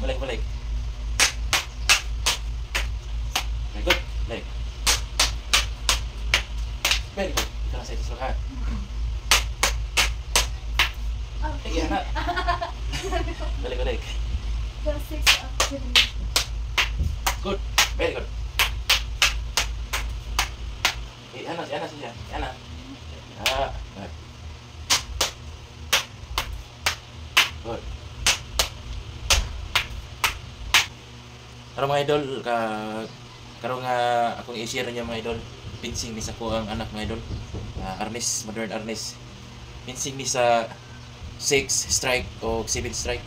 Balik, balik. Very good. Balik. Very good. Ikaw na sa ito ha. Sige, anak. Balik, balik. Good. Very good. Anak siya. Anak. Good. Good. Karong mga idol, karong akong i-share niya mga idol, pinsing ni sa ko ang anak mga idol. Arnis, modern arnis. Pinsing ni sa 6 strike o 7 strike.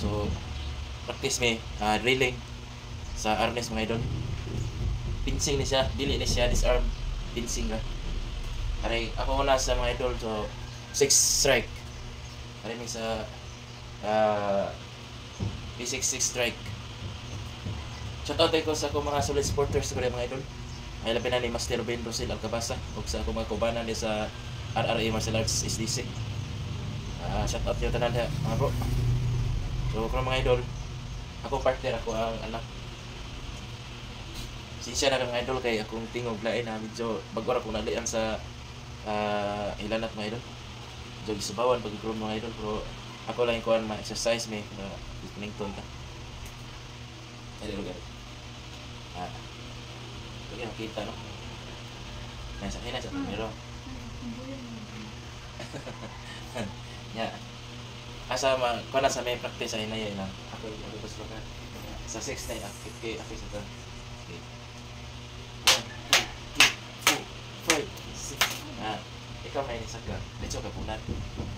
So, practice me drilling sa arnis mga idol. Pinsing ni siya, dili ni siya disarm. Pinsing ka. Kaya ako na sa mga idol, so 6 strike. Kaya ni sa basic 6 strike. Shoutout ko sa akong mga solid supporters ko mga idol. Ay labi na ni Master Ben Rosel Alcabasa ug sa akong mga kubanan ni sa RRA Martial Arts SDC. Shoutout yung tanan mga bro. So kung mga idol, ako partner ako ang anak. Sinsya na mga idol kay akong tingog lain na medyo bagwara ko nalian sa ilanat mga idol. So gisubawan pag groom mga idol pero ako lang kuan ma-exercise me na Nington ta. Ay lugar. Sige nakita no. Nasa hina sa primero. Ya. Asa kuan na sa may practice ay na yan. Ako magubos lang sa 6 na akit kay afis ito. Okay. 1 2 3 4 5 6. Ikaw may nisag ka. Let's go punat.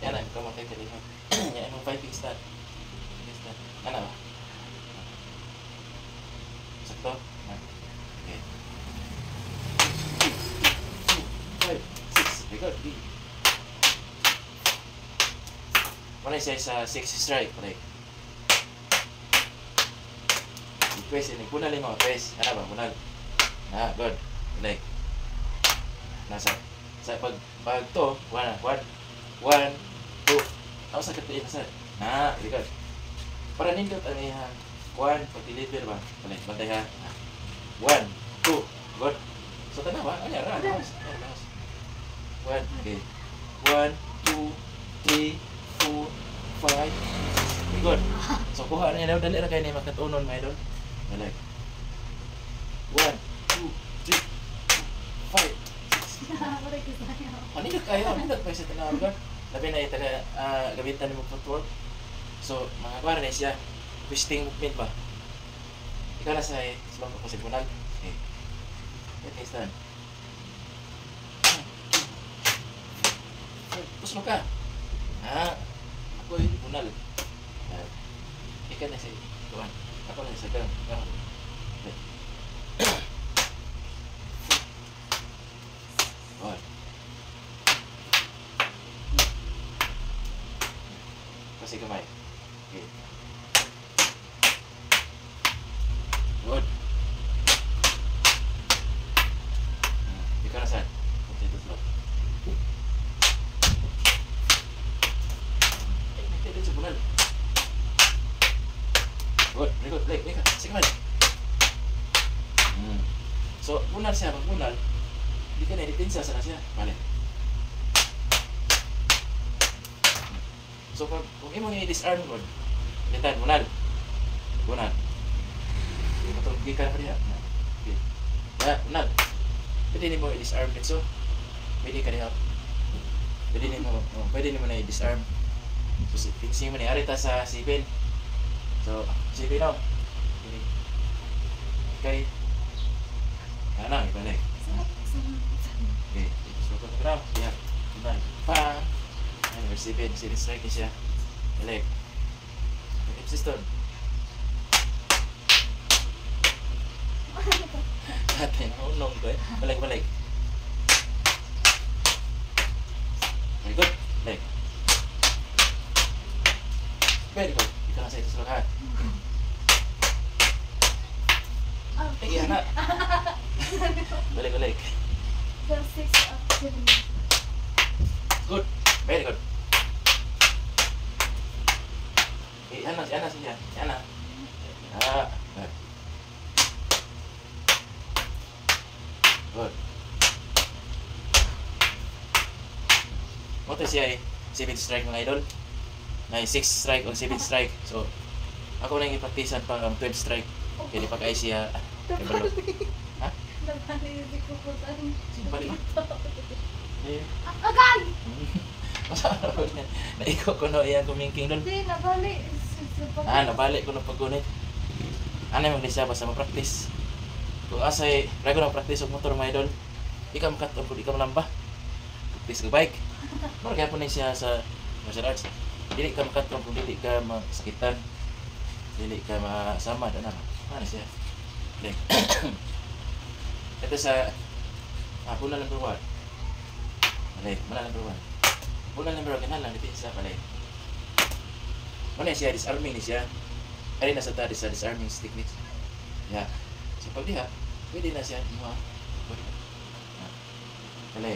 Yan na ikaw mo tayo kalihan. Yan mo 5 start. Ano ba? Sakto? Okay. 2 5 6. Very good. Wala siya sa 6 strike. Wala. I-press. Punal mo. Press. Ano ba? Punal. Good. Wala. Nasa. Sa pag to. 1 2. Ako sa katiin na sa. Very good. Para nindot ang ihan. 1 pag-deliver ba? Wala. Bantay ha. 1 2. Good. So tanawa. Ano yan? Lahos. 1. Okay. 1 2 3 4 5. Good. So kuha na yan. Dali na kayo na yung makatunon mga idol. Balik. 1 2 3 4 5 6. Nindot kayo. Nindot pa siya tanawa. Labi na ito gabitan mo footwork. So mga kuha na siya. Twisting movement ba? Ikaw na sa isbang kapasipunal. Okay. Okay, stand. Push mo ka. Ako yung punal. Ikaw na sa kawan. Ako na sa kawan. Okay. Kasi kamay. Okay. Good. Ikaw na saan? Kunti ito slow. Nagtitid sa bunal. Good. Very good. Blake, ikaw. Sige man. So, bunal siya. Pag bunal, hindi ka na idipinsa sa na siya. Bale. So, kung imo ni disarm good, litan, bunal. Bunal. Matulog ka na pa niya. Okay. Bunal. Pwede ni mo i-disarm dito. Pwede ka niya. Pwede ni mo na i-disarm. So, fixing mo ni arita sa 7. So, 7 now. Okay. Ano, ibalik. Okay. So, gram. Yeah. Bunal. Bang. Number 7, series strike siya. Balik. Insistor. Atin, unong ko eh. Balik, balik. Very good. Balik. Very good. Ikaw na sa ito sa lahat. Sige, anak. Balik, balik. Good. Very good. Ana siya. Ana. Ah, good. Good. Moto siya 7 strike mga idol. Na 6 strike o 7 strike. So, ako na yung ipaktisan pa ang 12 strike. Kaya di pa kaya siya. Kabalo. Ha? Nagpanilig ko po tayo. Sino balik? Eh. Agay! Masarap ko niya. Naiko ko no iyang kumingking doon. Hindi, nabali. Nabalik ko na paggunit. Ano yung siya basta ma-practice. Kung asay, rago na practice og motor mga idol. Ikaw makatong kung ikaw malamba. Practice ka bike. Mura kaya po na siya sa martial arts. Dili ka makatong kung dili ka masakitan. Dili ka masama. Ano siya? Like, ito sa puna number 1. Alay, puna number 1. Puna number 1, kinalang dito sa palay. Mana siya, disarming ni siya. Ay, nasa ta, disarming techniques. Yeah. So, pag diha, pwede na siya. Kalay.